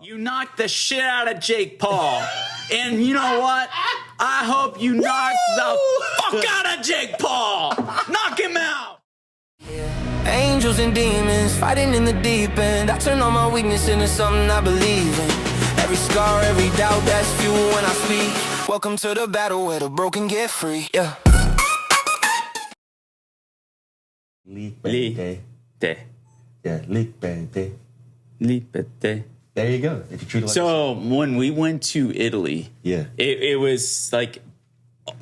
You knocked the shit out of Jake Paul. And you know what? I hope you knock the fuck out of Jake Paul. Knock him out. Angels and demons fighting in the deep end. I turn all my weakness into something I believe in. Every scar, every doubt, that's fuel when I speak. Welcome to the battle where the broken get free. Yeah. Liberté. Yeah, liberté. Liberté. There you go. If you treat it like So when we went to Italy, yeah, it was like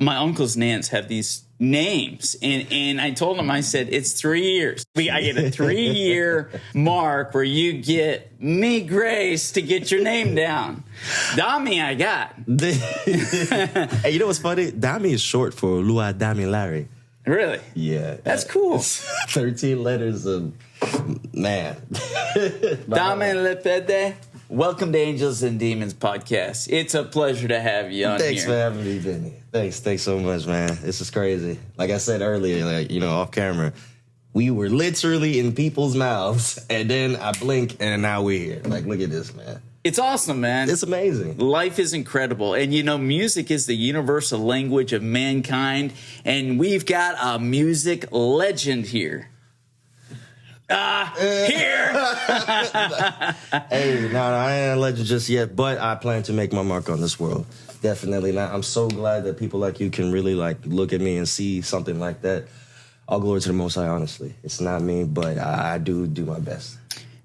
my uncles and aunts have these names, and I told them, I said, it's 3 years. I get a 3-year mark where you get me grace to get your name down. Dami, I got. Hey, you know what's funny? Dami is short for Lua Dami Larry. Really? Yeah, that's cool. 13 letters of man. Dami Lepede. Welcome to Angels and Demons podcast. It's a pleasure to have you on Thanks here. for having me, Benny. Thanks so much, man. This is crazy. Like I said earlier, off camera, we were literally in people's mouths, and then I blink, and now we're here. Like, look at this, man. It's awesome, man. It's amazing. Life is incredible. And, music is the universal language of mankind, and we've got a music legend here. Here. Hey, no, I ain't a legend just yet, but I plan to make my mark on this world. Definitely not. I'm so glad that people like you can really look at me and see something like that. All glory to the Most High, honestly. It's not me, but I do my best.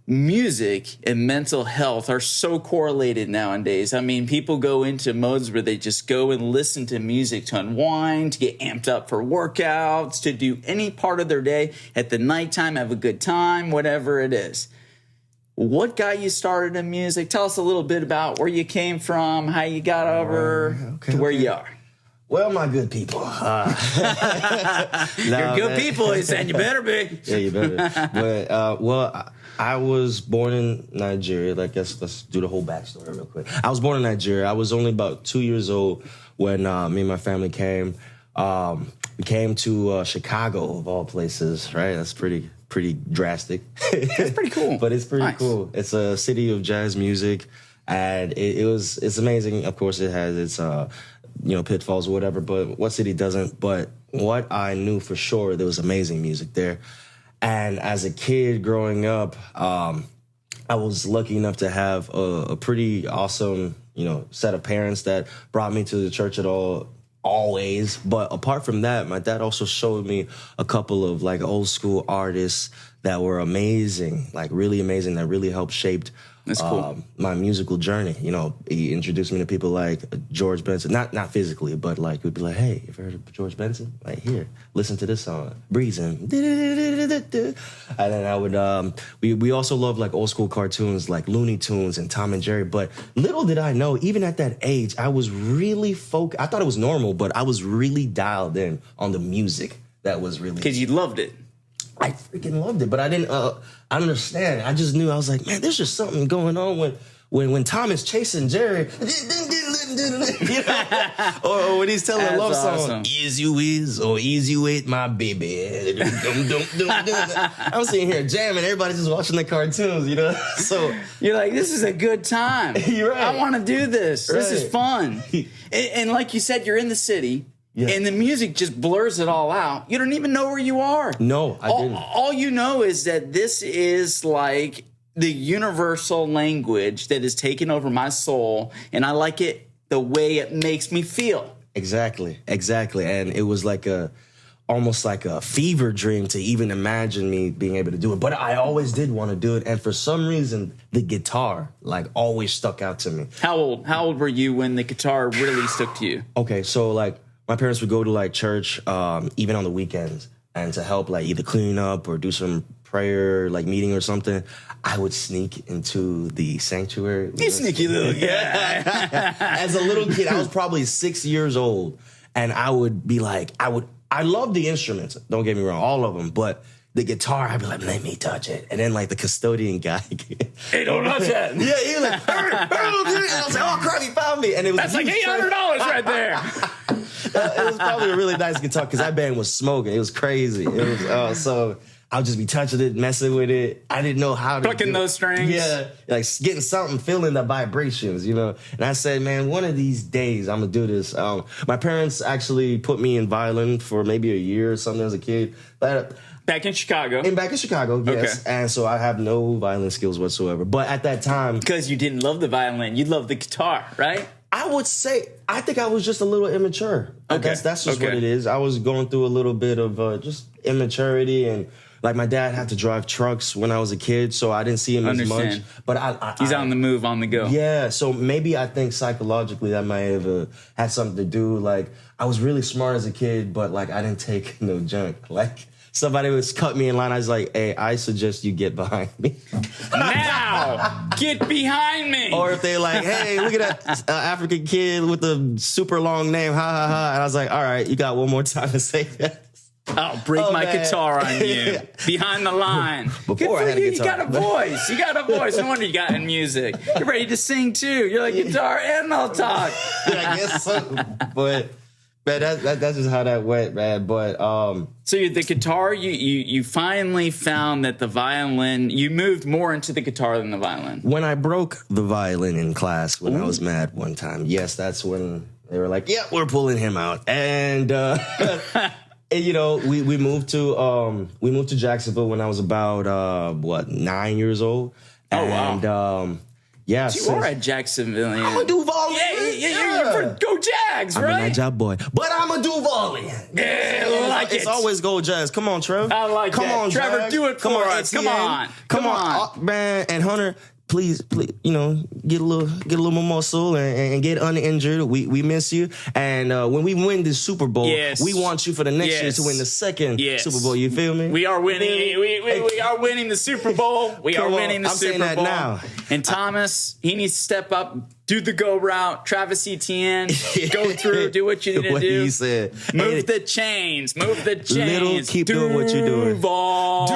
Music and mental health are so correlated nowadays. I mean, people go into modes where they just go and listen to music to unwind, to get amped up for workouts, to do any part of their day at the nighttime, have a good time, whatever it is. What got you started in music? Tell us a little bit about where you came from, how you got over to where you are. Well, my good people. You're good people, he said. You better be. Yeah, you better. But, I was born in Nigeria. Let's do the whole backstory real quick. I was born in Nigeria. I was only about 2 years old when me and my family came. We came to Chicago, of all places, right? That's pretty drastic. That's pretty cool. But it's pretty cool. It's a city of jazz music, and it's amazing. Of course, it has its pitfalls or whatever, but what city doesn't? But what I knew for sure, there was amazing music there. And as a kid growing up, I was lucky enough to have a pretty awesome, set of parents that brought me to the church always. But apart from that, my dad also showed me a couple of old school artists that were amazing, really amazing, that really helped shape That's cool. My musical journey. He introduced me to people like George Benson, not physically, but we'd be like, hey, you ever heard of George Benson? Here, listen to this song, Breezing. And then I would, we also loved old school cartoons like Looney Tunes and Tom and Jerry. But little did I know, even at that age, I was really I thought it was normal, but I was really dialed in on the music that was really. Because you loved it. I freaking loved it, but I didn't understand. I just knew, I was like, man, there's just something going on when Tom is chasing Jerry, or when he's telling a love song, easy whiz or easy wait, my baby. I'm sitting here jamming, everybody's just watching the cartoons, So you're like, this is a good time. You're right. I want to do this. Right. This is fun. and like you said, you're in the city. Yeah. And the music just blurs it all out. You don't even know where you are. No, I didn't. All you know is that this is like the universal language that is taking over my soul, and I like it the way it makes me feel. Exactly. And it was almost like a fever dream to even imagine me being able to do it. But I always did want to do it, and for some reason, the guitar always stuck out to me. How old were you when the guitar really stuck to you? Okay, so my parents would go to church even on the weekends, and to help either clean up or do some prayer meeting or something, I would sneak into the sanctuary. You sneaky little guy. As a little kid, I was probably 6 years old, and I would be I love the instruments, don't get me wrong, all of them, but the guitar, I'd be like, let me touch it. And then the custodian guy, hey, don't touch that. Yeah, he was like, and I was like, oh crap, he found me. And it was that's $800 right there. It was probably a really nice guitar because that band was smoking. It was crazy. It was so I would just be touching it, messing with it. I didn't know how to Plucking those strings. Yeah, like getting something, feeling the vibrations, you know. And I said, man, one of these days I'm gonna do this. My parents actually put me in violin for maybe a year or something as a kid. But back in Chicago. Back in Chicago, yes. Okay. And so I have no violin skills whatsoever. But at that time, because you didn't love the violin, you loved the guitar, right? I would say, I think I was just a little immature. Okay. That's just what it is. I was going through a little bit of just immaturity, and like my dad had to drive trucks when I was a kid, so I didn't see him as much. But he's on the move, on the go. Yeah, so maybe I think psychologically that might have had something to do. Like, I was really smart as a kid, but like I didn't take no junk. Like, somebody would cut me in line. I was like, hey, I suggest you get behind me. Now, get behind me. Or if they're like, hey, look at that African kid with the super long name, ha, ha, ha. And I was like, all right, you got one more time to say that. I'll break my guitar on you. Behind the line. Before I had a guitar. You got a voice. You got a voice. No wonder you got in music. You're ready to sing, too. You're like, guitar and I'll talk. I guess so. But... man, that's just how that went, man. But so the guitar, you finally found that the violin, you moved more into the guitar than the violin. When I broke the violin in class when I was mad one time, yes, that's when they were like, "Yeah, we're pulling him out." And, and you know, we moved to Jacksonville when I was about 9 years old. And, wow. Yeah, you are a Jacksonvillian. I'm a Duvalian. Yeah. Go Jags, right? I'm a night job boy, but I'm a Duvalian. Yeah, I like it's always go Jags. Come on, Trev. I like Come that. on, Trevor, Jags. do it for us. Come on. Man. And Hunter, please, you know, get a little more muscle and get uninjured. We miss you. And when we win this Super Bowl, we want you for the next year to win the second Super Bowl. You feel me? We are winning. We are winning the Super Bowl. We are winning the Super Bowl. I'm saying that now. And Thomas, he needs to step up, do the go route. Travis Etienne, go through, do what you need to do. What he said. Move the chains. Move the chains. Little, keep doing what you're doing. Duval.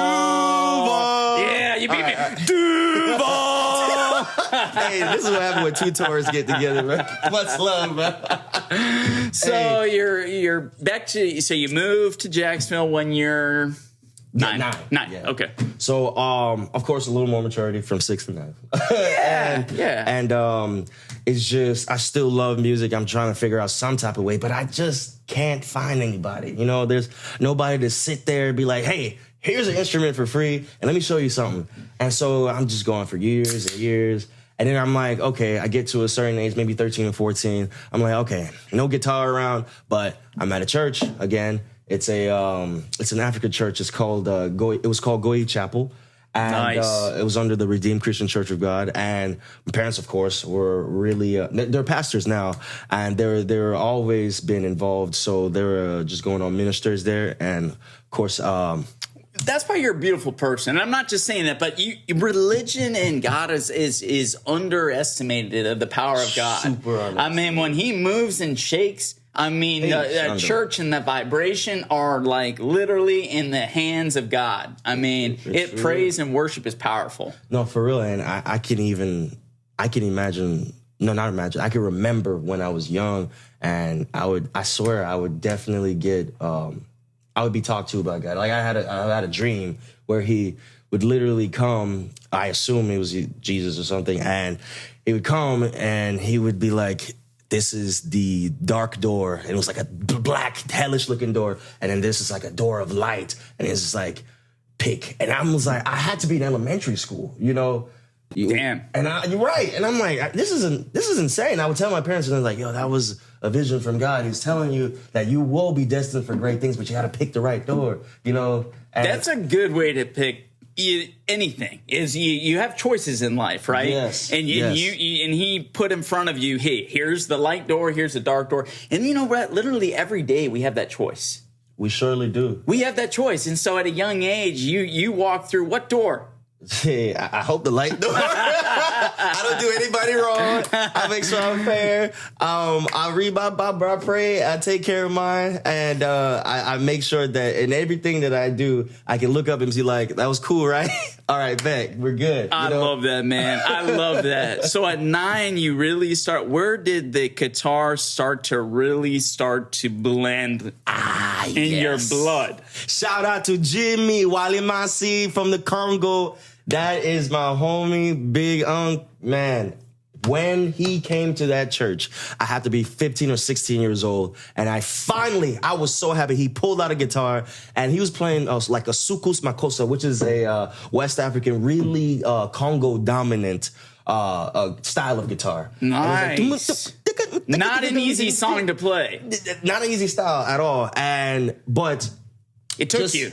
Yeah, you beat me. Duval. Hey, this is what happens when two tourists get together, man. Much love, man. So you're back to, so you moved to Jacksonville when you're nine. Yeah. Okay. So of course a little more maturity from 6 to 9. And it's just, I still love music. I'm trying to figure out some type of way, but I just can't find anybody. You know, there's nobody to sit there and be like, hey, here's an instrument for free and let me show you something. And so I'm just going for years and years. And then I'm like, okay, I get to a certain age, maybe 13 or 14. I'm like, okay, no guitar around, but I'm at a church again. It's an African church. It's called it was called Goi Chapel. And it was under the Redeemed Christian Church of God. And my parents, of course, were really they're pastors now, and they're always been involved. So they're just going on ministers there, and of course. That's why you're a beautiful person. And I'm not just saying that, but religion and God is underestimated of the power of God. Super I mean, when he moves and shakes, I mean, the church and the vibration are like literally in the hands of God. I mean, praise and worship is powerful. No, for real. And I can imagine. No, not imagine. I can remember when I was young, and I swear I would definitely get. I would be talked to about God. Like I had a dream where he would literally come. I assume it was Jesus or something, and he would come and he would be like, "This is the dark door," and it was like a black, hellish looking door, and then this is like a door of light, and it's just like pick. And I was like, I had to be in elementary school, you know. Damn. And you're right. And I'm like, this is insane. I would tell my parents, and they're like, yo, that was a vision from God. He's telling you that you will be destined for great things, but you got to pick the right door, you know? And that's a good way to pick anything, is you have choices in life, right? Yes. And he put in front of you, hey, here's the light door, here's the dark door. And you know what? Literally every day we have that choice. We surely do. We have that choice. And so at a young age, you walk through what door? Hey, I hope the light door. I don't do anybody wrong. I make sure I'm fair. I read my Bible, I pray, I take care of mine, and I make sure that in everything that I do, I can look up and be like, that was cool, right? All right, bet. We're good. I love that, man. I love that. So at 9, you really start. Where did the guitar start to blend in your blood? Shout out to Jimmy Walimasi from the Congo. That is my homie, Big man. When he came to that church, I had to be 15 or 16 years old. And I was so happy. He pulled out a guitar and he was playing like a sukus makosa, which is a West African, really Congo dominant style of guitar. Nice. Not an easy song to play. Not an easy style at all. But it took you.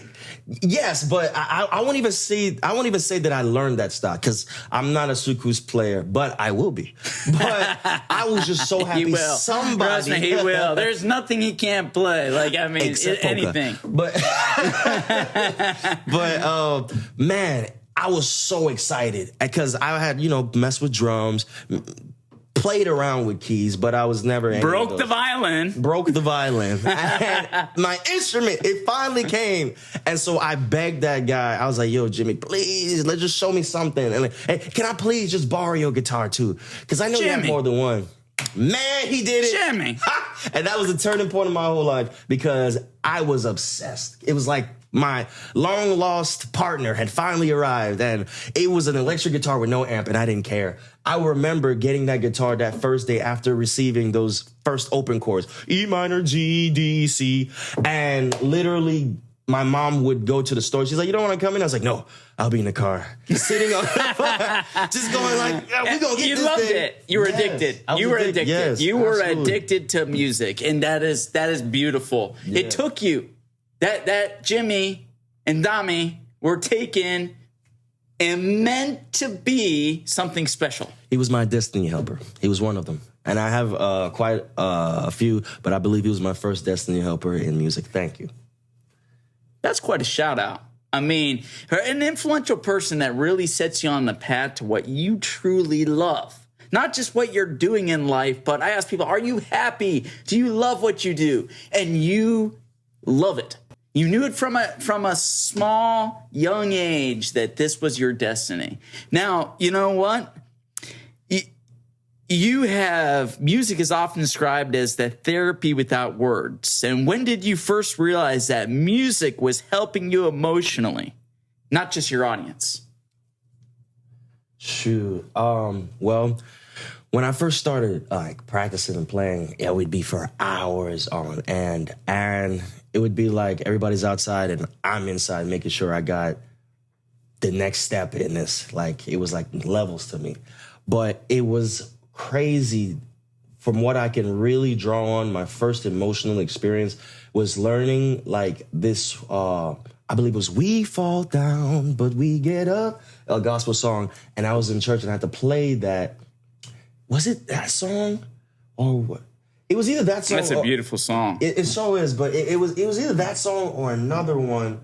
Yes, but I won't even say that I learned that style because I'm not a sukus player, but I will be. But I was just so happy. He will. Trust me, he will. There's nothing he can't play. Like, I mean, anything. But man, I was so excited because I had messed with drums, played around with keys, but I was never broke the violin. And my instrument, it finally came. And so I begged that guy. I was like, yo, Jimmy, please, let's just show me something. And like, hey, can I please just borrow your guitar too? Because I know you have more than one. Man, he did it. Jimmy. And that was the turning point of my whole life because I was obsessed. It was like my long lost partner had finally arrived and it was an electric guitar with no amp and I didn't care. I remember getting that guitar that first day after receiving those first open chords, E minor, G, D, C. And literally my mom would go to the store. She's like, you don't want to come in? I was like, no, I'll be in the car. Sitting on just going like, yeah, we're going to get this thing. You loved it. You were addicted. You were addicted. Yes, you were addicted to music. And that is beautiful. Yeah. It took you. That Jimmy and Dami were taken and meant to be something special. He was my destiny helper. He was one of them. And I have quite a few, but I believe he was my first destiny helper in music. Thank you. That's quite a shout out. I mean, an influential person that really sets you on the path to what you truly love. Not just what you're doing in life, but I ask people, are you happy? Do you love what you do? And you love it. You knew it from a small, young age that this was your destiny. Now, you know what? Music is often described as the therapy without words. And when did you first realize that music was helping you emotionally, not just your audience? Shoot. Well, when I first started practicing and playing, it would be for hours on end. And it would be like everybody's outside and I'm inside making sure I got the next step in this. Like, it was like levels to me. But it was crazy from what I can really draw on. My first emotional experience was learning like this, I believe it was We Fall Down, But We Get Up, a gospel song. And I was in church and I had to play that. Was it that song or what? It was either that song. That's a beautiful song. It so is, but it was either that song or another one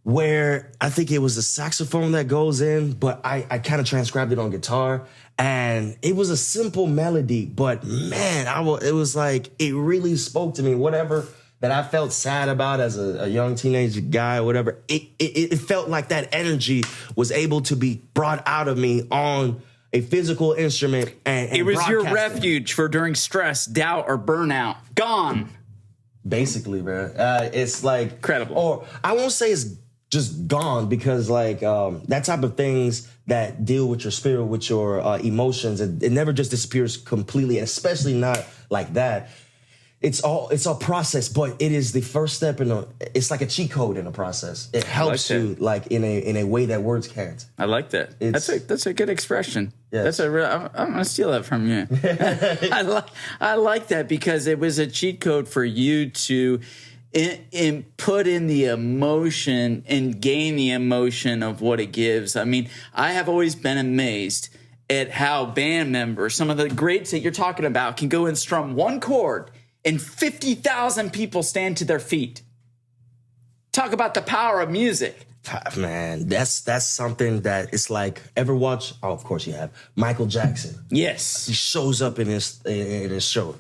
where I think it was the saxophone that goes in, but I kind of transcribed it on guitar. And it was a simple melody, but man, it was like, it really spoke to me. Whatever that I felt sad about as a young teenage guy or whatever, it felt like that energy was able to be brought out of me on a physical instrument and it was your refuge for during stress, doubt, or burnout. Gone. Basically, man. It's like incredible. Or I won't say it's just gone because like that type of things that deal with your spirit, with your emotions, it never just disappears completely, especially not like that. It's all process, but it is the first step it's like a cheat code in a process. It helps you like in a way that words can't. I like that. That's a good expression. Yes. I'm gonna steal that from you. I like that because it was a cheat code for you to put in the emotion and gain the emotion of what it gives. I mean, I have always been amazed at how band members, some of the greats that you're talking about, can go and strum one chord and 50,000 people stand to their feet. Talk about the power of music. Man, that's something that it's like, ever watch? Oh, of course you have. Michael Jackson. Yes. He shows up in his show.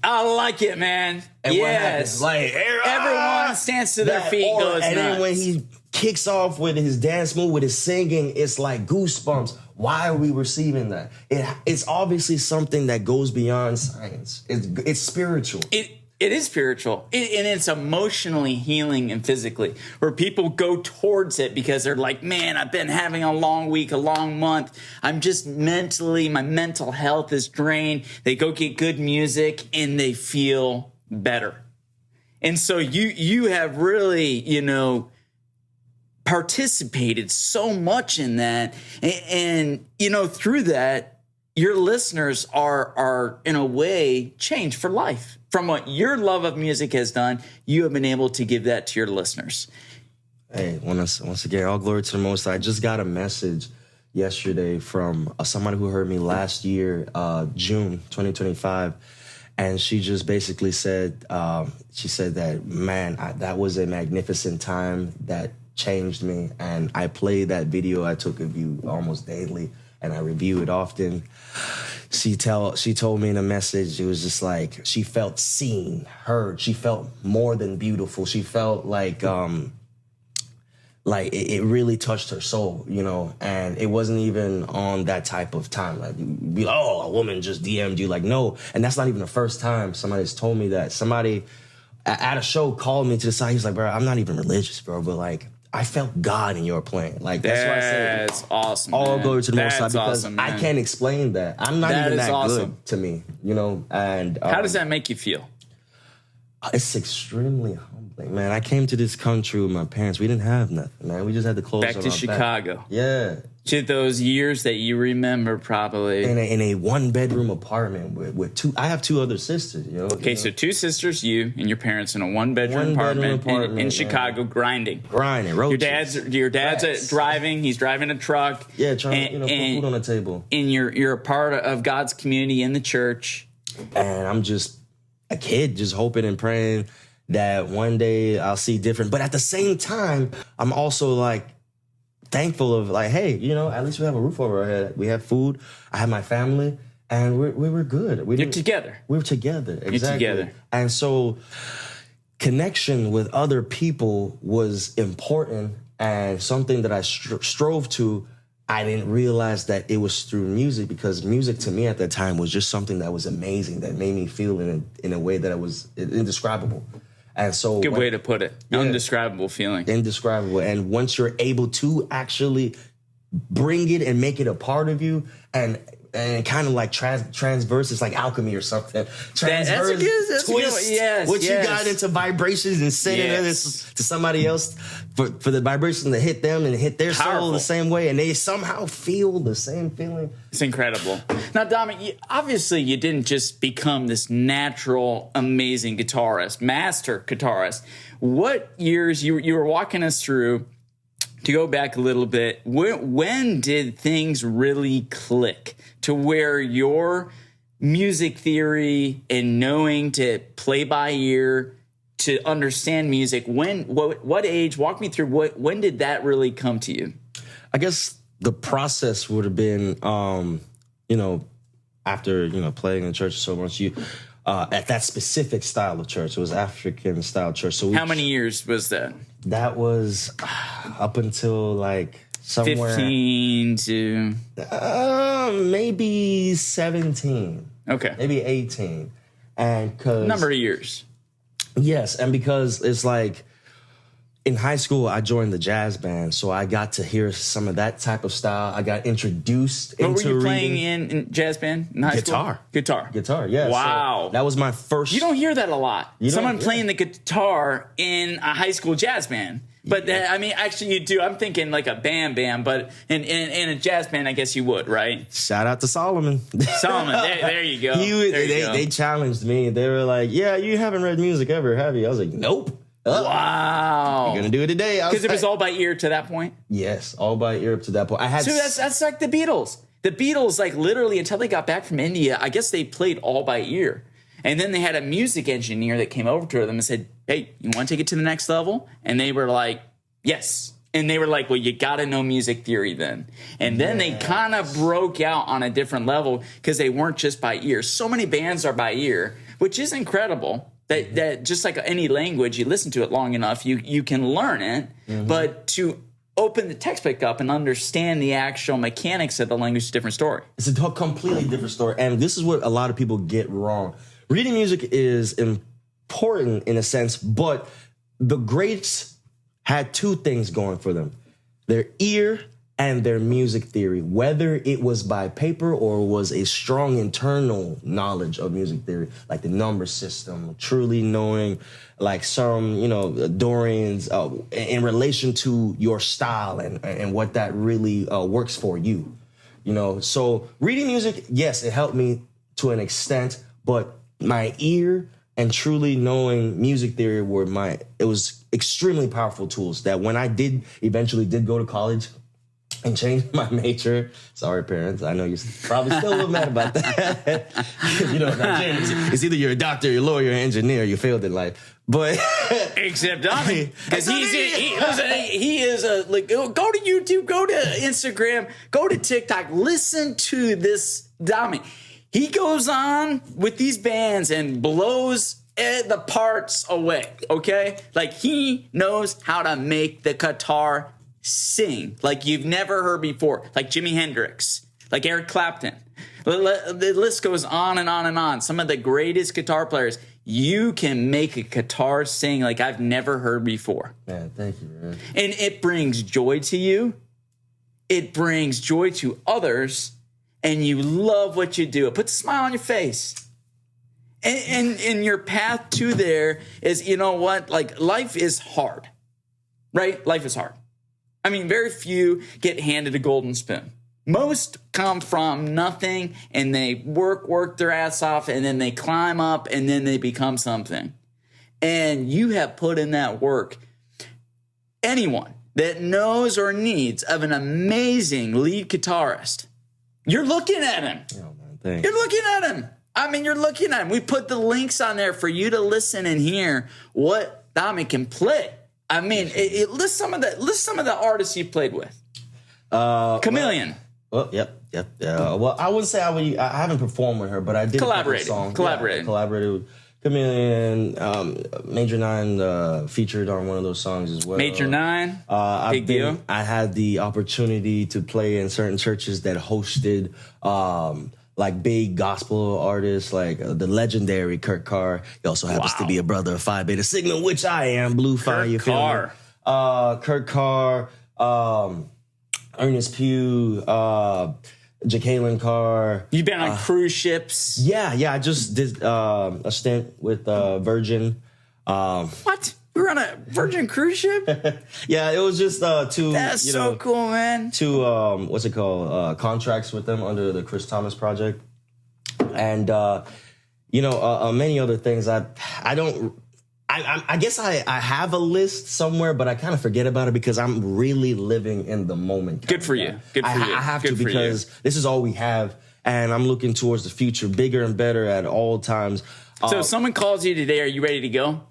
I like it, man. And yes. like everyone stands to their feet, goes and nuts. then when he kicks off with his dance move, with his singing, it's like goosebumps. Why are we receiving that? It's obviously something that goes beyond science. It's spiritual. It is spiritual, and it's emotionally healing and physically, where people go towards it because they're like, man, I've been having a long week, a long month. I'm just my mental health is drained. They go get good music and they feel better. And so you have really, participated so much in that. And through that, your listeners are in a way changed for life. From what your love of music has done, you have been able to give that to your listeners. Hey, once again, all glory to the Most High. I just got a message yesterday from somebody who heard me last year, June 2025. And she just basically said, that, man, that was a magnificent time that changed me. And I play that video I took of you almost daily, and I review it often. She told me in a message, it was just like she felt seen, heard. She felt more than beautiful. She felt like it really touched her soul, and it wasn't even on that type of time. Like, a woman just DM'd you. Like, no. And that's not even the first time somebody's told me that. Somebody at a show called me to the side. He's like, bro, I'm not even religious, bro, but like, I felt God in your playing. Like, that's why I said, that's awesome. All glory to the Most High, because awesome, I can't explain that. I'm not even that good to me, And how does that make you feel? It's extremely humbling, man. I came to this country with my parents. We didn't have nothing, man. We just had the clothes back on to our Chicago. Back. Yeah. To those years that you remember, probably in a 1-bedroom apartment with two. I have 2 other sisters. Okay, so 2 sisters, you and your parents in a 1-bedroom apartment in Chicago, grinding. Your dad's driving. He's driving a truck. Yeah, trying to put food on the table. And you're a part of God's community in the church. And I'm just a kid, just hoping and praying that one day I'll see different. But at the same time, I'm also like thankful of like, hey, at least we have a roof over our head. We have food. I have my family, and we were good. You're together. We were together. Exactly. You're together. And so connection with other people was important and something that I strove to. I didn't realize that it was through music, because music to me at that time was just something that was amazing, that made me feel in a way that was indescribable. And so, good way to put it. Yeah, indescribable feeling. Indescribable. And once you're able to actually bring it and make it a part of you, and kind of like transverse, it's like alchemy or something. Transverse, that's twist. Yes, you got into vibrations and sending it to somebody else for the vibration to hit them and hit their soul the same way, and they somehow feel the same feeling. It's incredible. Now, Dami, obviously you didn't just become this natural, amazing guitarist, master guitarist. What years you were walking us through? To go back a little bit, when did things really click to where your music theory and knowing to play by ear, to understand music, what age, walk me through, when did that really come to you? I guess the process would have been, after, playing in church so much, at that specific style of church. It was African style church. So how many years was that? That was up until like somewhere 15 to maybe 17. Okay, maybe 18, and number of years. Yes, and because it's like in high school, I joined the jazz band, so I got to hear some of that type of style. I got introduced into What were you playing in jazz band in high school? Guitar, yeah. Wow. So that was my first... You don't hear that a lot. Someone playing the guitar in a high school jazz band. But, actually you do. I'm thinking like a band, but in a jazz band, I guess you would, right? Shout out to Solomon. There you go. They challenged me. They were like, yeah, you haven't read music ever, have you? I was like, nope. Wow. You're going to do it today. Because it was all by ear to that point? Yes, all by ear up to that point. So that's like the Beatles. The Beatles, like literally until they got back from India, I guess they played all by ear. And then they had a music engineer that came over to them and said, hey, you want to take it to the next level? And they were like, yes. And they were like, well, you got to know music theory then. And then they kind of broke out on a different level because they weren't just by ear. So many bands are by ear, which is incredible. That just like any language, you listen to it long enough, you can learn it. But to open the textbook up and understand the actual mechanics of the language is a different story. It's a completely different story. And this is what a lot of people get wrong. Reading music is important in a sense, but the greats had two things going for them: their ear and their music theory, whether it was by paper or was a strong internal knowledge of music theory, like the number system, truly knowing like some, Dorian's in relation to your style and what that really works for you. So reading music, yes, it helped me to an extent, but my ear and truly knowing music theory it was extremely powerful tools that when I eventually did go to college and changed my major. Sorry, parents. I know you're probably still a little mad about that. Nigerians, it's either you're a doctor, you're a lawyer, you're an engineer, you failed in life. But except Dami, because he is go to YouTube, go to Instagram, go to TikTok, listen to this Dami. He goes on with these bands and blows the parts away. Okay, like he knows how to make the guitar sing like you've never heard before, like Jimi Hendrix, like Eric Clapton. The list goes on and on and on. Some of the greatest guitar players. You can make a guitar sing like I've never heard before. Man, thank you, man. And it brings joy to you. It brings joy to others. And you love what you do. It puts a smile on your face. And your path to there is, like life is hard, right? Life is hard. I mean, very few get handed a golden spoon. Most come from nothing and they work their ass off and then they climb up and then they become something. And you have put in that work. Anyone that knows or needs of an amazing lead guitarist, you're looking at him. Oh, man, thanks. You're looking at him. I mean, you're looking at him. We put the links on there for you to listen and hear what Dami can play. I mean, list some of the artists you played with. KaMillion. Well, yep. Well, I wouldn't say I haven't performed with her, but I did collaborate. Collaborated with KaMillion. Major Nine featured on one of those songs as well. Major Nine, big deal. I had the opportunity to play in certain churches that hosted like big gospel artists, like the legendary Kurt Carr. He also happens to be a brother of Phi Beta Sigma, which I am. Blue Fire, you feel me? Kurt Carr, Ernest Pugh, Jekalyn Carr. You've been on cruise ships. Yeah. I just did a stint with Virgin. What? We were on a Virgin cruise ship? Yeah, it was just two. That's so cool, man. Two what's it called? Contracts with them under the Chris Thomas project, and many other things. I guess I have a list somewhere, but I kind of forget about it because I'm really living in the moment. Good for you. Good for you. I have to because this is all we have, and I'm looking towards the future, bigger and better at all times. So if someone calls you today, are you ready to go?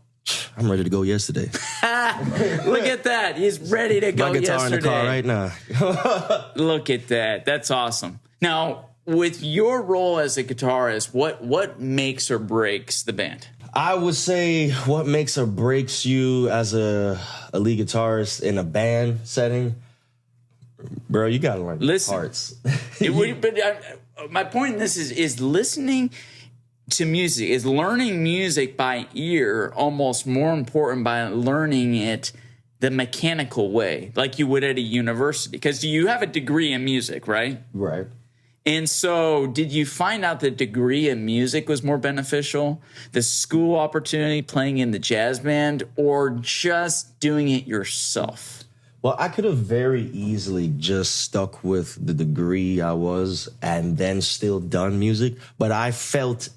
I'm ready to go yesterday. Look at that. He's ready to go yesterday. My guitar in the car right now. Look at that. That's awesome. Now, with your role as a guitarist, what makes or breaks the band? I would say what makes or breaks you as a lead guitarist in a band setting, bro, you got to learn parts. My point in this is listening to music, is learning music by ear almost more important by learning it the mechanical way, like you would at a university. Because you have a degree in music, right? Right. And so did you find out the degree in music was more beneficial, the school opportunity playing in the jazz band, or just doing it yourself? Well, I could have very easily just stuck with the degree I was and then still done music, but I felt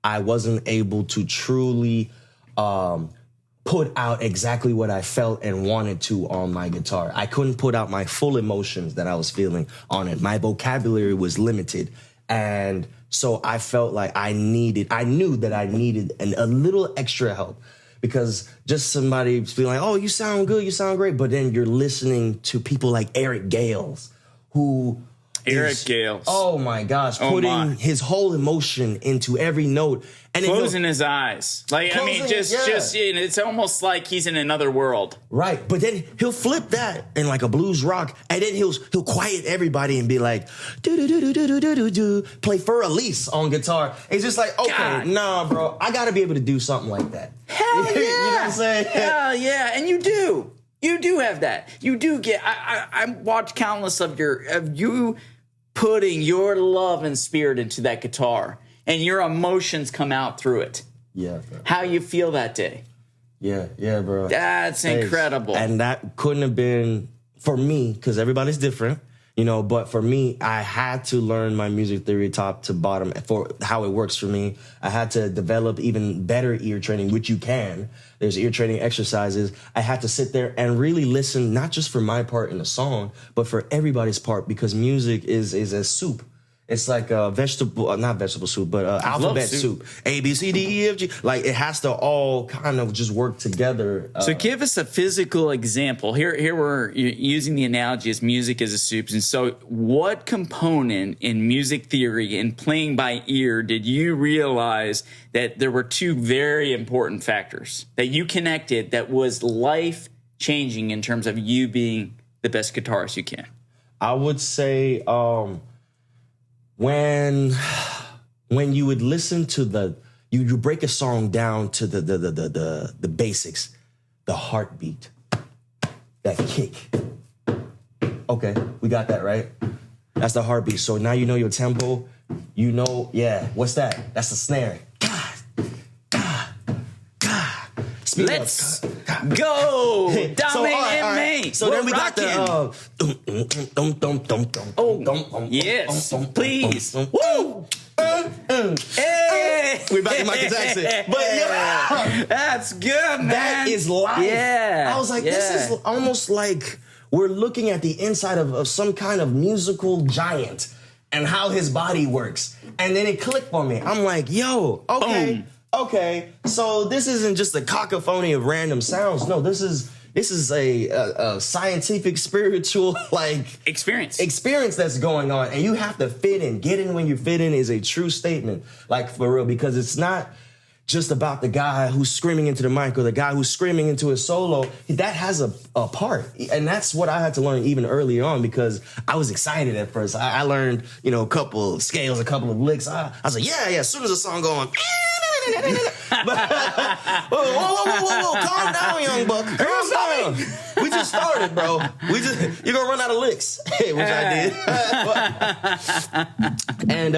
I wasn't able to truly put out exactly what I felt and wanted to on my guitar. I couldn't put out my full emotions that I was feeling on it. My vocabulary was limited. And so I felt like I knew that I needed a little extra help, because just somebody being like, oh, you sound good, you sound great. But then you're listening to people like Eric Gales, who Eric Gales. Oh my gosh, Oh putting my. his whole emotion into every note. And Closing his eyes. Like, I mean, Closing, just it's almost like he's in another world. Right, but then he'll flip that in like a blues rock, and then he'll quiet everybody and be like, do do do do do do do do, play Fur Elise on guitar. It's just like, okay, God. nah, bro, I gotta be able to do something like that. Hell yeah. You know what I'm saying? Hell yeah. And you do. You do have that. You do get. I watched countless of you putting your love and spirit into that guitar, and your emotions come out through it. Yeah, bro. How you feel that day? Yeah, bro. That's incredible. And that couldn't have been for me, because everybody's different, you know, but for me, I had to learn my music theory top to bottom for how it works for me. I had to develop even better ear training, which you can. There's ear training exercises. I had to sit there and really listen, not just for my part in the song, but for everybody's part, because music is a soup. It's like a vegetable, not vegetable soup, but alphabet soup. A, B, C, D, E, F, G. Like, it has to all kind of just work together. So give us a physical example. Here we're using the analogy as music as a soup. And so what component in music theory and playing by ear did you realize that there were two very important factors that you connected that was life-changing in terms of you being the best guitarist you can? I would say when you would listen to you break a song down to the basics, the heartbeat, that kick. Okay, we got that, right? That's the heartbeat. So now you know your tempo. You know, yeah, what's that? That's the snare. Speed Let's up. go, Dami and me. So then we got the yes, please. Woo! Hey! We're back to Michael Jackson. But yeah, that's good, man. that is life. Yeah. I was like, this is almost like we're looking at the inside of some kind of musical giant and how his body works. And then it clicked for me. I'm like, yo, okay. Boom. Okay, so this isn't just a cacophony of random sounds. No, this is a scientific, spiritual, like experience that's going on, and you have to fit in. Get in when you fit in is a true statement, like for real, because it's not just about the guy who's screaming into the mic or the guy who's screaming into a solo. That has a part, and that's what I had to learn even early on, because I was excited at first. I learned, you know, a couple of scales, a couple of licks. I was like, yeah. As soon as the song going. Whoa, calm down, young buck. Calm down. We just started, bro. You're gonna run out of licks, which I did. And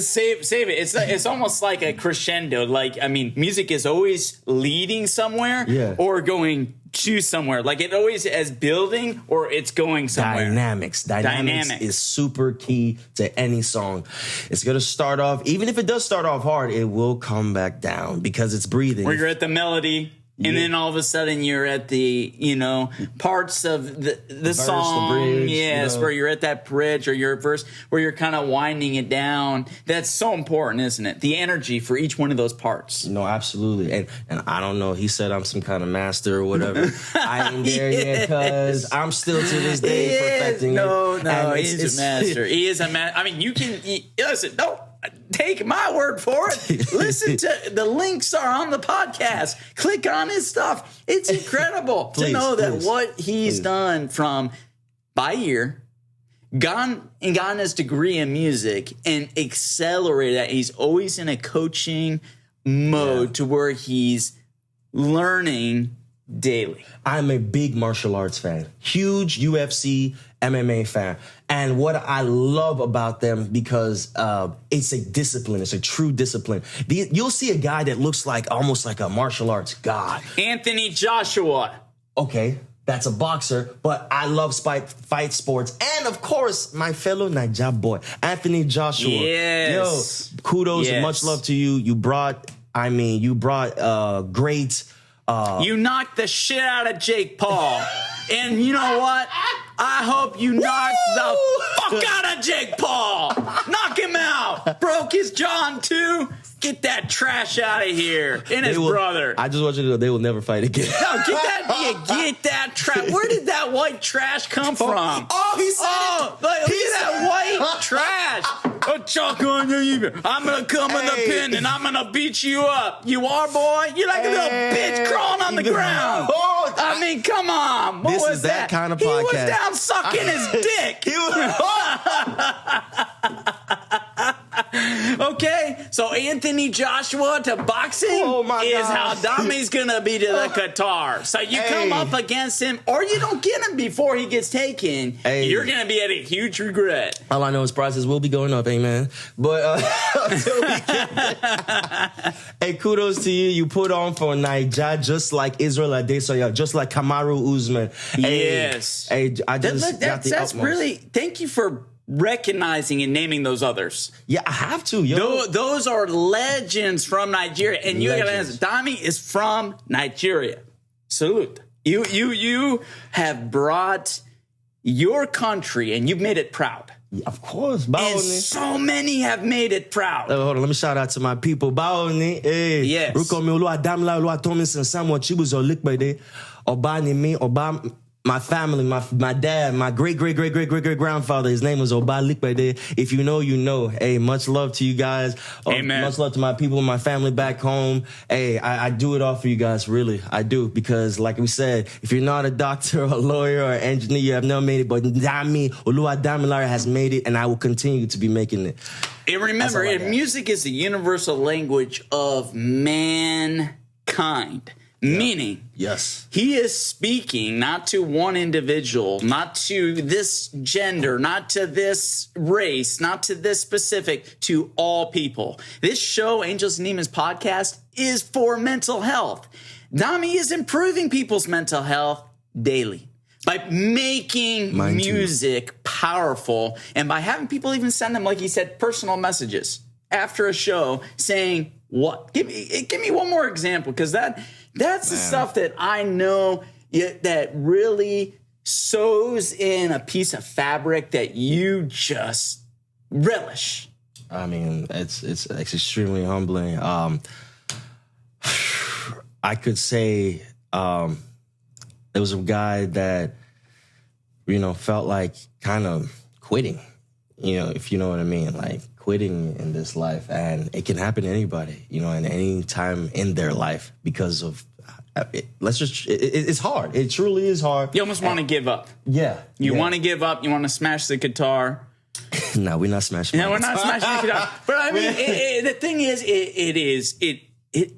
save it. It's almost like a crescendo. Like, I mean, music is always leading somewhere or going to somewhere. Like, it always is building or it's going somewhere. Dynamics is super key to any song. It's gonna start off, even if it does start off hard, it will come back down because it's breathing. Where you're at the melody, and then all of a sudden you're at the, you know, parts of the verse, song. The bridge, yes, where you're at that bridge or your verse where you're kind of winding it down. That's so important, isn't it? The energy for each one of those parts. No, absolutely. And I don't know, he said I'm some kind of master or whatever. I ain't there yet, because I'm still to this day perfecting it. No, he's a master. He is a master. I mean, you can, listen, don't take my word for it. Listen to the links are on the podcast. Click on his stuff. It's incredible to know that what he's done from by ear, gotten his degree in music and accelerated that. He's always in a coaching mode to where he's learning daily. I'm a big martial arts fan, huge UFC, MMA fan. And what I love about them, because it's a discipline, it's a true discipline. You'll see a guy that looks like almost like a martial arts god. Anthony Joshua. Okay, that's a boxer, but I love fight sports. And of course, my fellow Naija boy, Anthony Joshua. Yes. Yo, kudos and much love to you. You brought great... you knocked the shit out of Jake Paul. And you know what? I hope you knock the fuck out of Jake Paul. Knock him out. Broke his jaw in two. Get that trash out of here. And his brother. I just want you to know they will never fight again. No, get that trash. Where did that white trash come from? Oh, he said look at that white trash. I'm going to come in the pen and I'm going to beat you up. You are, boy? You're like a little bitch crawling on the ground. I mean, come on. What this was is that kind of podcast. He was down sucking his dick. Okay, so Anthony Joshua to boxing is how Dami's gonna be to the guitar. So you come up against him, or you don't get him before he gets taken. You're gonna be at a huge regret. All I know is prices will be going up, amen. But until we get there, hey, kudos to you. You put on for Niger just like Israel Adesanya, just like Kamaru Usman. Yes. Hey, I just got the that's utmost. really. Thank you for recognizing and naming those others. Yeah, I have to. Yo. Those are legends from Nigeria, and you gotta answer. Dami is from Nigeria. Salute. You have brought your country, and you've made it proud. Yeah, of course, and so many have made it proud. Hold on, let me shout out to my people. Baoni, hey, yes. Rukomi Olua Damla Olua Thomas Samuel Chibuzo Likbede, Obani me, Obama. My family, my dad, my great grandfather, his name was Oba Likbede. If you know, you know. Hey, much love to you guys. Amen. Much love to my people, my family back home. Hey, I do it all for you guys, really. I do, because like we said, if you're not a doctor or a lawyer or an engineer, you have never made it. But Dami, Olua Damilara has made it, and I will continue to be making it. And remember, music is the universal language of mankind. Meaning, yes, he is speaking not to one individual, not to this gender, not to this race, not to this specific, to all people. This show, Angels and Demons podcast, is for mental health. Dami is improving people's mental health daily by making music powerful and by having people even send them, like he said, personal messages after a show saying, what? Give me one more example, because that's the stuff that I know that really sews in a piece of fabric that you just relish. I mean, it's extremely humbling. I could say there was a guy that, felt like kind of quitting, if you know what I mean, like quitting in this life. And it can happen to anybody, at any time in their life because of it's hard. It truly is hard. You almost want to give up. Yeah. You want to give up. You want to smash the guitar. No, we're not smashing. No, we're not smashing the guitar. But I mean, the thing is,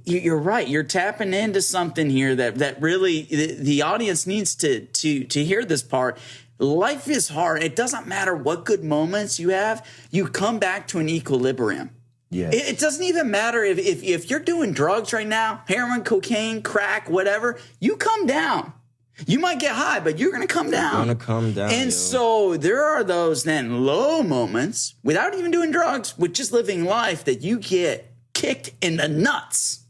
you're right. You're tapping into something here that really the audience needs to hear this part. Life is hard. It doesn't matter what good moments you have. You come back to an equilibrium. Yeah. It doesn't even matter if you're doing drugs right now, heroin, cocaine, crack, whatever, you come down. You might get high, but you're going to come down. You're going to come down. And so there are those then low moments without even doing drugs, with just living life, that you get kicked in the nuts.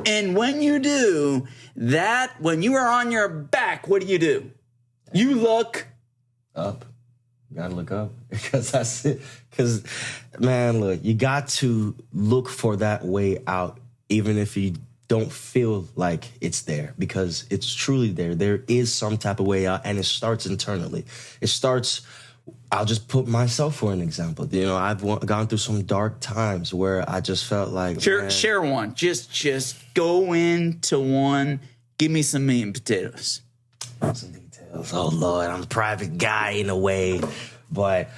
And when you do that, when you are on your back, what do? You look up. You gotta look up, because that's it. Because, man, look, you got to look for that way out, even if you don't feel like it's there, because it's truly there. There is some type of way out, and it starts internally. It starts, I'll just put myself for an example. I've gone through some dark times where I just felt like, share one. Just go into one. Give me some meat and potatoes. Some details. Oh, Lord, I'm a private guy in a way. But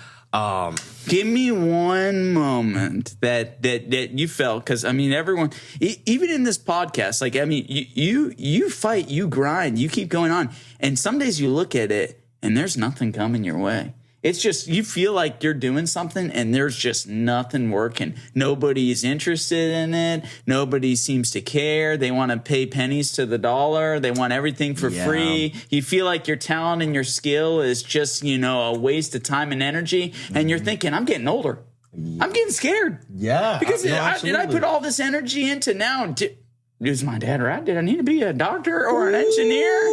give me one moment that you felt, because I mean, everyone, even in this podcast, like, I mean, you fight, you grind, you keep going on, and some days you look at it and there's nothing coming your way. It's just, you feel like you're doing something and there's just nothing working. Nobody's interested in it. Nobody seems to care. They want to pay pennies to the dollar. They want everything for free. You feel like your talent and your skill is just, a waste of time and energy. And you're thinking, I'm getting older. I'm getting scared. Yeah. Because did I put all this energy into now? Is my dad right? Did I need to be a doctor or an engineer?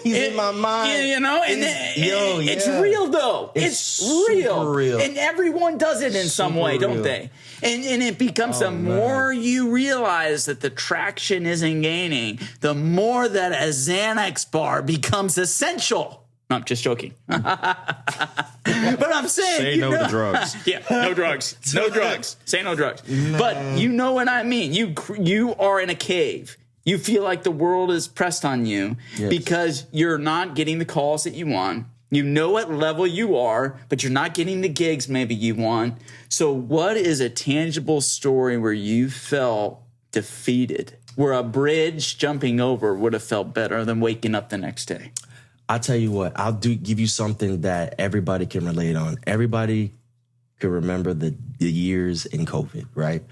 He's in my mind. You know, and it's real though. It's real. And everyone does it in some way, don't they? And it becomes the more you realize that the traction isn't gaining, the more that a Xanax bar becomes essential. No, I'm just joking. But I'm saying, say no to drugs. Yeah, no drugs. No drugs. Say no drugs. Nah. But you know what I mean. You are in a cave. You feel like the world is pressed on you because you're not getting the calls that you want. You know what level you are, but you're not getting the gigs maybe you want. So what is a tangible story where you felt defeated, where a bridge jumping over would have felt better than waking up the next day? I'll tell you what, give you something that everybody can relate on. Everybody can remember the years in COVID, right?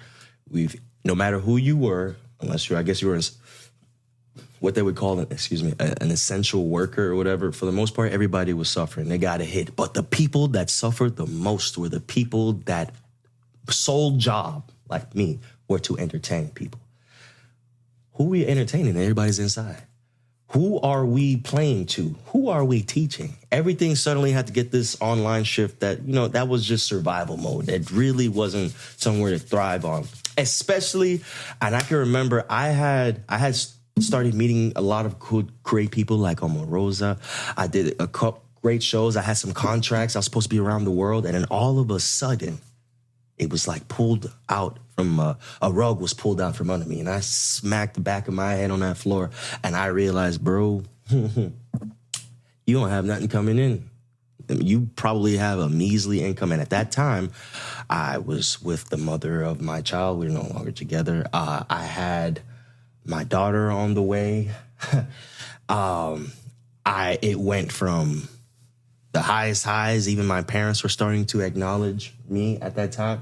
No matter who you were, unless I guess you were what they would call an essential worker or whatever. For the most part, everybody was suffering. They got a hit. But the people that suffered the most were the people that sole job, like me, were to entertain people. Who are we entertaining? Everybody's inside. Who are we playing to? Who are we teaching? Everything suddenly had to get this online shift that, that was just survival mode. It really wasn't somewhere to thrive on. Especially, and I can remember I had started meeting a lot of good, great people like Omarosa. I did a couple great shows. I had some contracts. I was supposed to be around the world. And then all of a sudden, it was like pulled out from a rug was pulled out from under me. And I smacked the back of my head on that floor. And I realized, bro, you don't have nothing coming in. You probably have a measly income. And at that time, I was with the mother of my child. We're no longer together. I had my daughter on the way. It went from the highest highs. Even my parents were starting to acknowledge me at that time.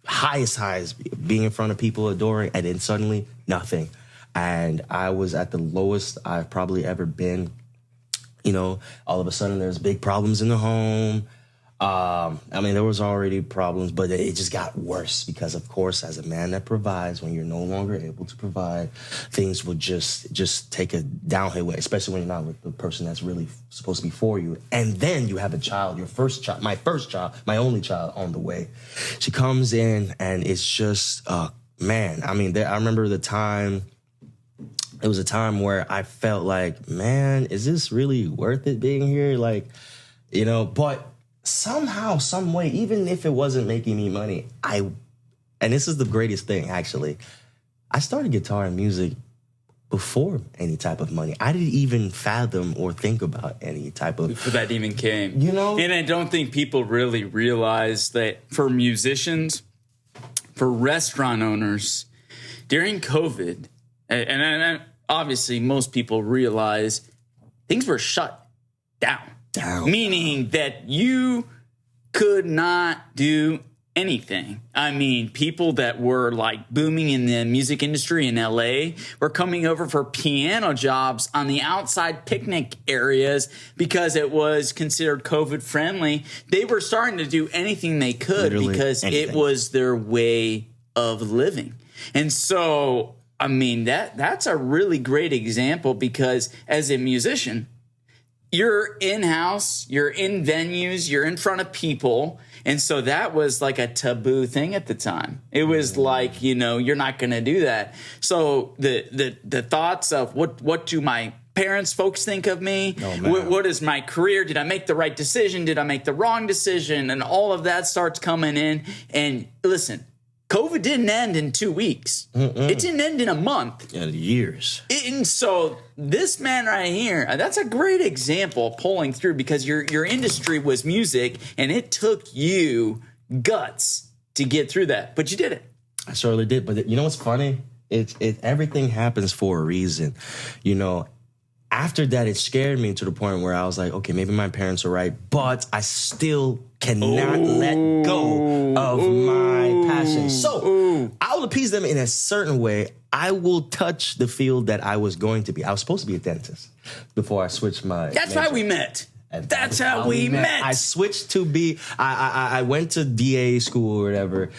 Highest highs, being in front of people adoring, and then suddenly nothing. And I was at the lowest I've probably ever been. All of a sudden there's big problems in the home. There was already problems, but it just got worse because, of course, as a man that provides, when you're no longer able to provide, things will just take a downhill way, especially when you're not with the person that's really supposed to be for you. And then you have a child, my only child on the way. She comes in and it's just, I remember the time. It was a time where I felt like, man, is this really worth it being here? But somehow, some way, even if it wasn't making me money, and this is the greatest thing, actually, I started guitar and music before any type of money. I didn't even fathom or think about any type of... Before that even came. And I don't think people really realize that for musicians, for restaurant owners, during COVID, and obviously most people realize things were shut down. Meaning that you could not do anything. People that were like booming in the music industry in LA were coming over for piano jobs on the outside picnic areas because it was considered COVID friendly. They were starting to do anything they could because it was their way of living. And so, that's a really great example because as a musician, you're in-house, you're in venues, you're in front of people. And so that was like a taboo thing at the time. It was like, you're not going to do that. So the thoughts of what do my parents, folks think of me? What is my career? Did I make the right decision? Did I make the wrong decision? And all of that starts coming in. And listen, COVID didn't end in 2 weeks. It didn't end in a month. Years. And so this man right here, that's a great example pulling through because your industry was music and it took you guts to get through that. But you did it. I certainly did. But you know what's funny? Everything happens for a reason. After that, it scared me to the point where I was like, okay, maybe my parents are right, but I still cannot let go of my passion. So I will appease them in a certain way. I will touch the field that I was going to be. I was supposed to be a dentist before I switched my That's major. how we met. That's how we met. I switched to be, I went to DA school or whatever.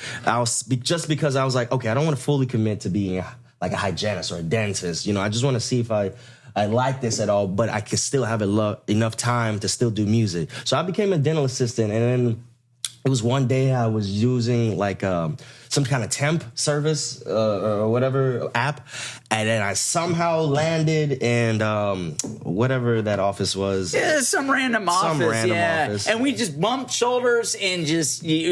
Just because I was like, okay, I don't want to fully commit to being like a hygienist or a dentist. I just want to see if I I like this at all, but I could still have enough time to still do music. So I became a dental assistant, and then it was one day I was using like some kind of temp service or whatever app, and then I somehow landed in whatever that office was. Yeah, some random office. And we just bumped shoulders and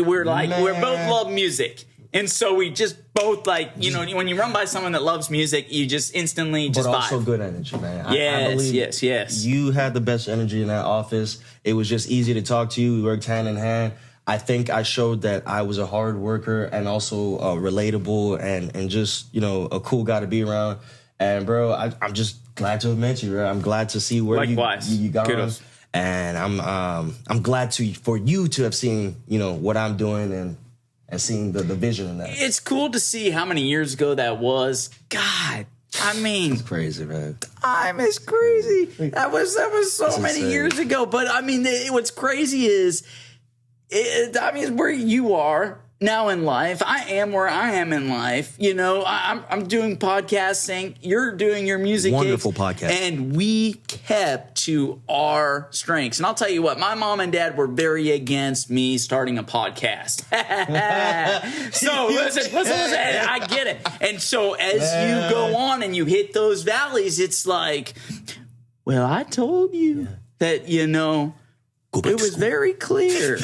we're both love music. And so we just both when you run by someone that loves music, you just instantly just vibe. But also good energy, man. Yes, I believe yes. You had the best energy in that office. It was just easy to talk to you. We worked hand in hand. I think I showed that I was a hard worker and also relatable and just, a cool guy to be around. And, bro, I'm just glad to have met you, bro. I'm glad to see where you got. Kudos. And I'm glad for you to have seen, what I'm doing and seeing the vision in that. It's cool to see how many years ago that was. God, I mean, it's crazy, man. Time is crazy. That was so many years ago. But I mean, what's crazy is, where you are now in life. I am where I am in life. I'm doing podcasting. You're doing your music. Wonderful gigs, podcast. And we kept to our strengths. And I'll tell you what, my mom and dad were very against me starting a podcast. So listen, I get it. And so as you go on and you hit those valleys, it's like, well, I told you that, it was very clear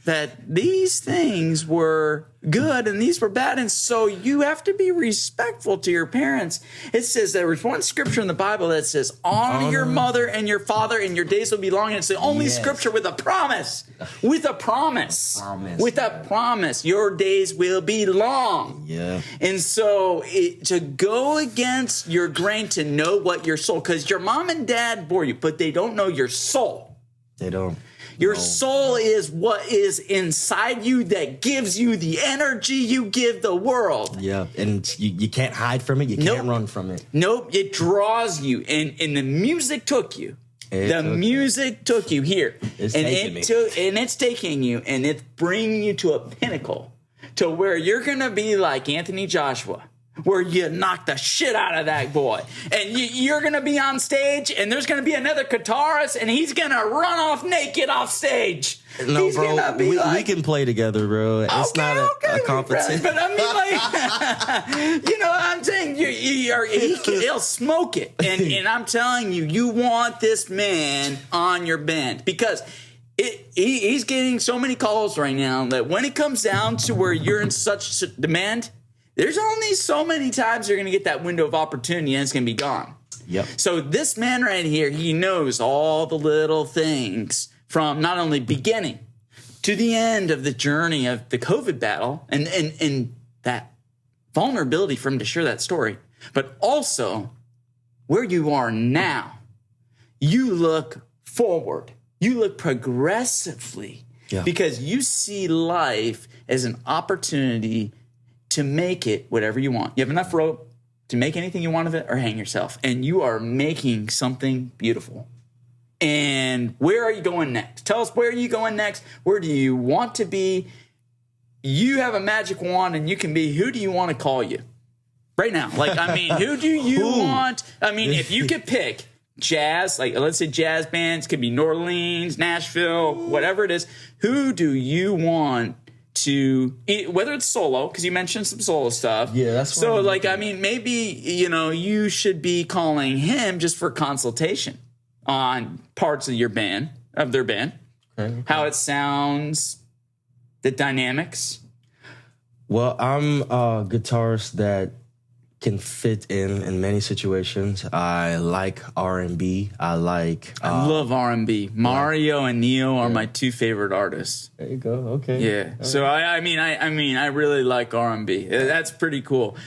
that these things were good and these were bad. And so you have to be respectful to your parents. It says there was one scripture in the Bible that says, honor your mother and your father and your days will be long. And it's the only scripture with a promise. With a promise. With a promise. Your days will be long. Yeah. And so to go against your grain, to know what your soul, because your mom and dad bore you, but they don't know your soul. They don't. Your soul is what is inside you that gives you the energy you give the world. Yeah, and you can't hide from it. You can't run from it. Nope, it draws you. And the music took you. Music took you here. It's taking you, and it's bringing you to a pinnacle to where you're going to be like Anthony Joshua, where you knock the shit out of that boy. And you're going to be on stage, and there's going to be another guitarist, and he's going to run off naked off stage. No, he's bro, we can play together, bro. It's not a competition. But I mean, I'm saying he'll smoke it. And I'm telling you, you want this man on your band because he's getting so many calls right now that when it comes down to where you're in such demand, there's only so many times you're going to get that window of opportunity and it's going to be gone. Yep. So this man right here, he knows all the little things from not only beginning to the end of the journey of the COVID battle and that vulnerability for him to share that story, but also where you are now. You look forward. You look progressively because you see life as an opportunity to make it whatever you want. You have enough rope to make anything you want of it or hang yourself. And you are making something beautiful. And where are you going next? Tell us, where are you going next? Where do you want to be? You have a magic wand and you can be, who do you want to call you? Right now. Who do you want? If you could pick jazz, let's say jazz bands, could be New Orleans, Nashville, whatever it is. Who do you want to, whether it's solo, because you mentioned some solo stuff. Yeah, that's so. Maybe you should be calling him just for consultation on parts of their band, okay. How it sounds, the dynamics. Well, I'm a guitarist that can fit in many situations. I like R&B. I love R&B. Mario and Neo are my two favorite artists. There you go. Okay. Yeah. All so right. I really like R&B. That's pretty cool.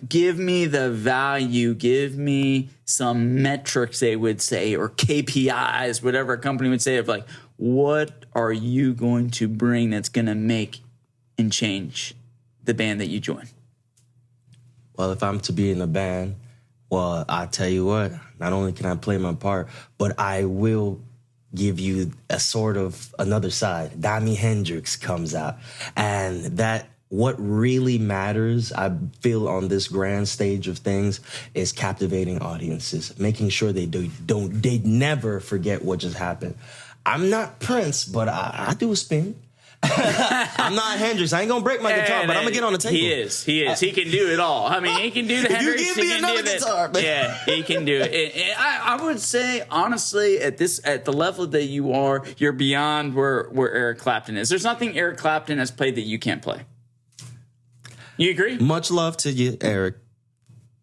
Give me the value. Give me some metrics, they would say, or KPIs, whatever a company would say, of what are you going to bring that's going to make and change the band that you join? Well, if I'm to be in a band, well, I tell you what, not only can I play my part, but I will give you a sort of another side. Dami Hendrix comes out, and that what really matters, I feel, on this grand stage of things is captivating audiences, making sure they never forget what just happened. I'm not Prince, but I do a spin. I'm not Hendrix. I ain't gonna break my guitar, but I'm gonna get on the table. He is. He can do it all. I mean, he can do the Hendrix. You give me another guitar, man. Yeah, he can do it. And I would say, honestly, at the level that you are, you're beyond where Eric Clapton is. There's nothing Eric Clapton has played that you can't play. You agree? Much love to you, Eric.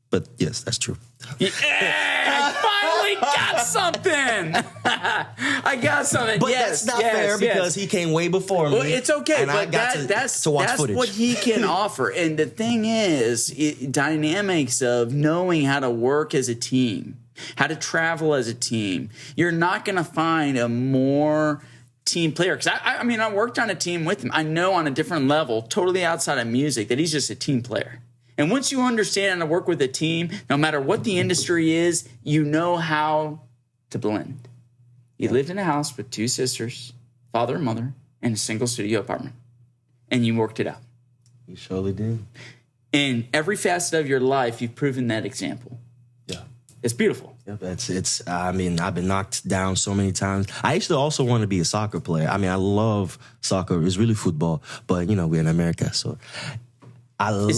But yes, that's true. Yeah, I finally got something. I got something. But that's not fair because he came way before me. Well, it's okay, but that's footage. What he can offer. And the thing is, dynamics of knowing how to work as a team, how to travel as a team. You're not going to find a more team player. Because I mean, I worked on a team with him. I know on a different level, totally outside of music, that he's just a team player. And once you understand how to work with a team, no matter what the industry is, you know how to blend. He lived in a house with 2 sisters, father and mother, and a single studio apartment. And you worked it out. You surely did. In every facet of your life, you've proven that example. Yeah. It's beautiful. Yep, I mean, I've been knocked down so many times. I actually also want to be a soccer player. I mean, I love soccer. It's really football. But, you know, we're in America, so I love it.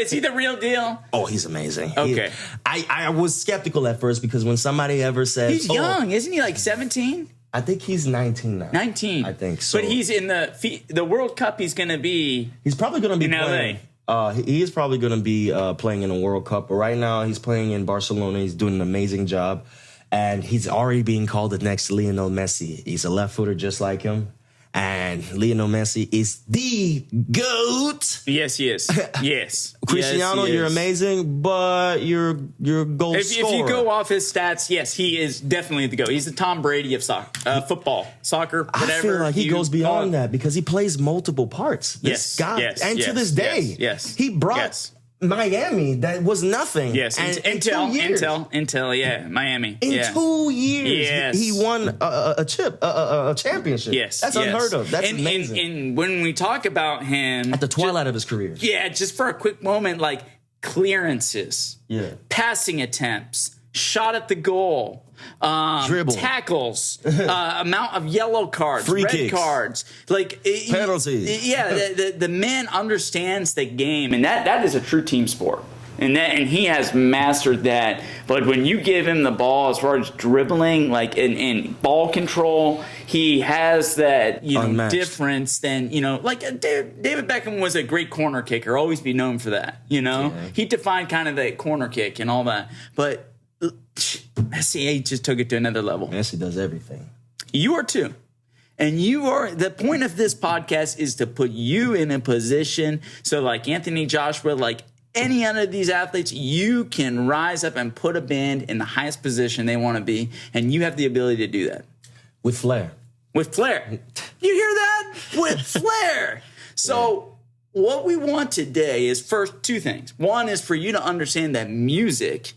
Is he the real deal? Oh, he's amazing. Okay. I was skeptical at first because when somebody ever says... He's young. Isn't he like 17? I think he's 19 now. 19. I think so. But he's in the World Cup. He's going to be... He's probably going to be in playing. LA. He is probably going to be playing in a World Cup. But right now, he's playing in Barcelona. He's doing an amazing job. And he's already being called the next Lionel Messi. He's a left footer just like him. And Lionel Messi is the GOAT. Yes, he is. Yes. Cristiano, yes, you're amazing, but you're goal scorer. If you go off his stats, yes, he is definitely the GOAT. He's the Tom Brady of football, soccer, whatever. I feel like he goes beyond that because he plays multiple parts. This guy, to this day, he brought Miami. That was nothing. Yes, and Intel, yeah, Miami. In 2 years, yes. he won a championship. Yes, that's unheard of. That's amazing. And when we talk about him at the twilight of his career, just for a quick moment, like clearances, passing attempts, shot at the goal, dribble, tackles, amount of yellow cards, free red kicks, cards, like penalties. The man understands the game, and that is a true team sport. And he has mastered that. But when you give him the ball, as far as dribbling, like in ball control, he has that unmatched difference. Than like David Beckham was a great corner kicker. Always be known for that. He defined kind of that corner kick and all that. But Messi just took it to another level. Messi does everything. You are too. And the point of this podcast is to put you in a position so like Anthony Joshua, like any other of these athletes, you can rise up and put a band in the highest position they want to be. And you have the ability to do that. With flair. With flair. You hear that? With flair. So what we want today is first 2 things. One is for you to understand that music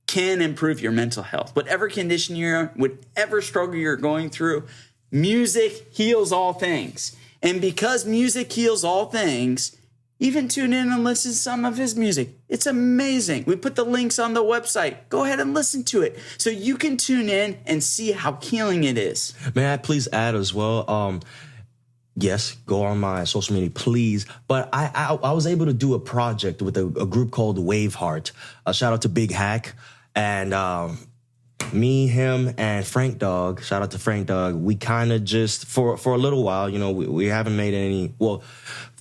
can improve your mental health. Whatever condition you're in, whatever struggle you're going through, music heals all things. And because music heals all things, even tune in and listen to some of his music. It's amazing. We put the links on the website. Go ahead and listen to it so you can tune in and see how healing it is. May I please add as well? Yes, go on my social media, please. But I was able to do a project with a group called Waveheart. Shout out to Big Hack. And me, him, and Frank Dog, shout out to Frank Dog, we kind of just, for a little while, we haven't made any, well,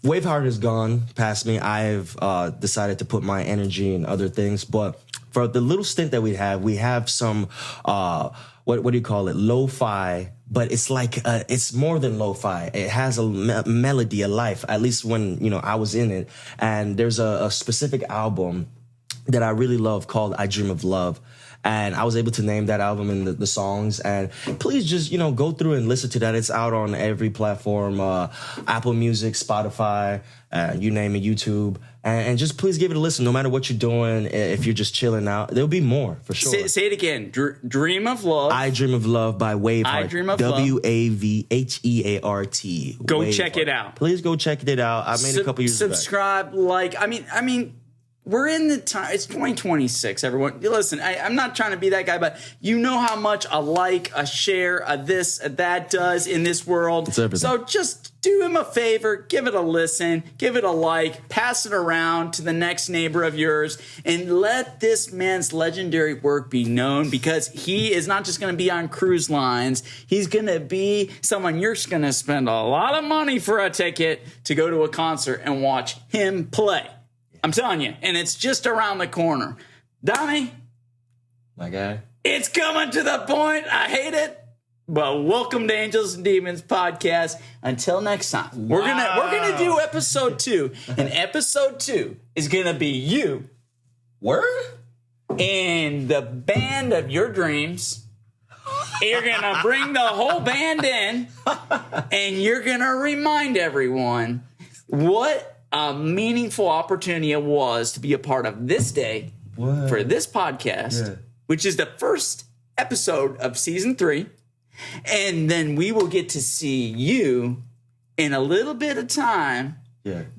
Waveheart is gone past me. I've decided to put my energy in other things. But for the little stint that we have some, what do you call it, lo-fi, but it's like, it's more than lo-fi. It has a melody, a life, at least when, I was in it. And there's a specific album that I really love called I Dream of Love. And I was able to name that album and the songs. And please just, go through and listen to that. It's out on every platform, Apple Music, Spotify, you name it, YouTube. And just please give it a listen, no matter what you're doing. If you're just chilling out, there'll be more, for sure. Say it again. Dream of Love. I Dream of Love by Waveheart. I Dream of Love. WAVHEART. Go Waveheart. check it out. Please go check it out. I made a couple years back. Subscribe, I mean, we're in the time. It's 2026, everyone. Listen, I'm not trying to be that guy, but you know how much a like, a share, a this, a that does in this world. It's everything. So just do him a favor, give it a listen, give it a like, pass it around to the next neighbor of yours, and let this man's legendary work be known, because he is not just going to be on cruise lines. He's going to be someone you're going to spend a lot of money for a ticket to go to a concert and watch him play. I'm telling you, and it's just around the corner. Dami, my guy, it's coming to the point. I hate it, but welcome to Angels and Demons podcast. Until next time, we're gonna do episode 2, and episode 2 is gonna be you, word, and the band of your dreams. You're gonna bring the whole band in, and you're gonna remind everyone what a meaningful opportunity it was to be a part of this day for this podcast, which is the first episode of season 3. And then we will get to see you in a little bit of time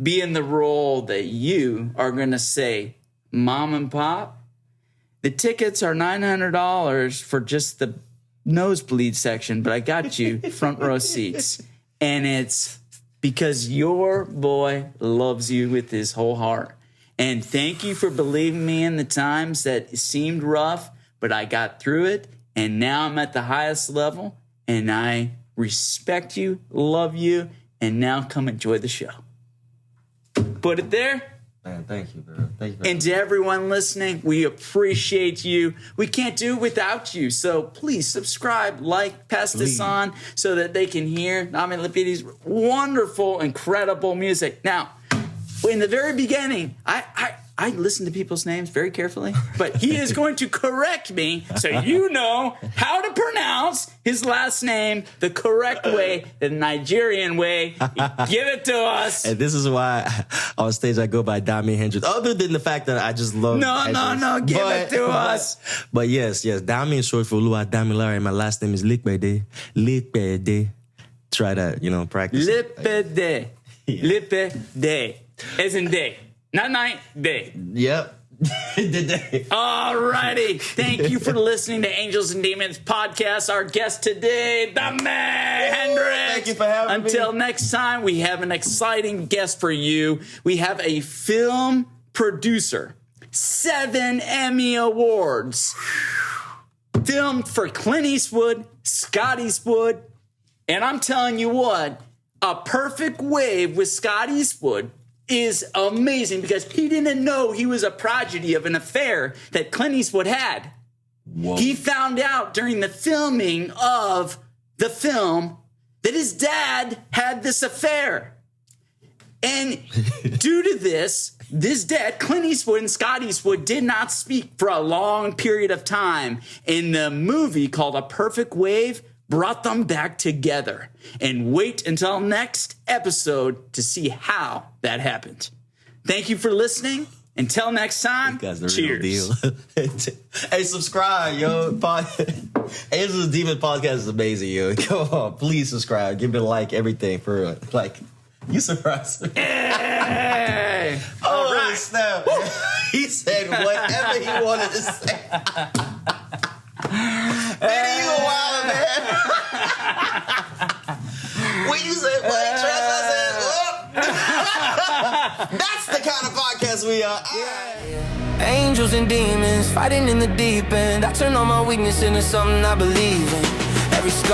be in the role that you are going to say, Mom and Pop, the tickets are $900 for just the nosebleed section, but I got you front row seats. And it's because your boy loves you with his whole heart. And thank you for believing me in the times that seemed rough, but I got through it. And now I'm at the highest level, and I respect you, love you, and now come enjoy the show. Put it there. Man, thank you, bro. Thank you. And to everyone listening, we appreciate you. We can't do it without you. So please subscribe, like, pass this on so that they can hear Dami Lapiti's wonderful, incredible music. Now, in the very beginning, I listen to people's names very carefully, but he is going to correct me so you know how to pronounce his last name the correct way, the Nigerian way. Give it to us. And this is why on stage I go by Dami Hendrix, other than the fact that I just love No, give it to us. But yes, Dami is short for Lua Dami Larry. My last name is Likpede. Try that, practice. Lipede. Lipede. As in day. Not night, day. Yep. The day. All righty. Thank you for listening to Angels and Demons podcast. Our guest today, Dami Hendrix. Thank you for having me. Until next time, we have an exciting guest for you. We have a film producer, 7 Emmy Awards, filmed for Clint Eastwood, Scott Eastwood, and I'm telling you what, A Perfect Wave with Scott Eastwood is amazing because he didn't know he was a prodigy of an affair that Clint Eastwood had. Whoa. He found out during the filming of the film that his dad had this affair. And due to this dad, Clint Eastwood and Scott Eastwood, did not speak for a long period of time. And the movie called A Perfect Wave brought them back together. And wait until next episode to see how that happened. Thank you for listening. Until next time, cheers. Real deal. Hey, subscribe, yo. Angels and Demons podcast is amazing, yo. Come on, please subscribe. Give it a like, everything for you surprised me. Hey. Oh, right. Snap. He said whatever he wanted to say. Man, you a wild man. When you said white trash, I said, oh. That's the kind of podcast we are. Yeah. Angels and demons fighting in the deep end. I turn all my weakness into something I believe in. Every scar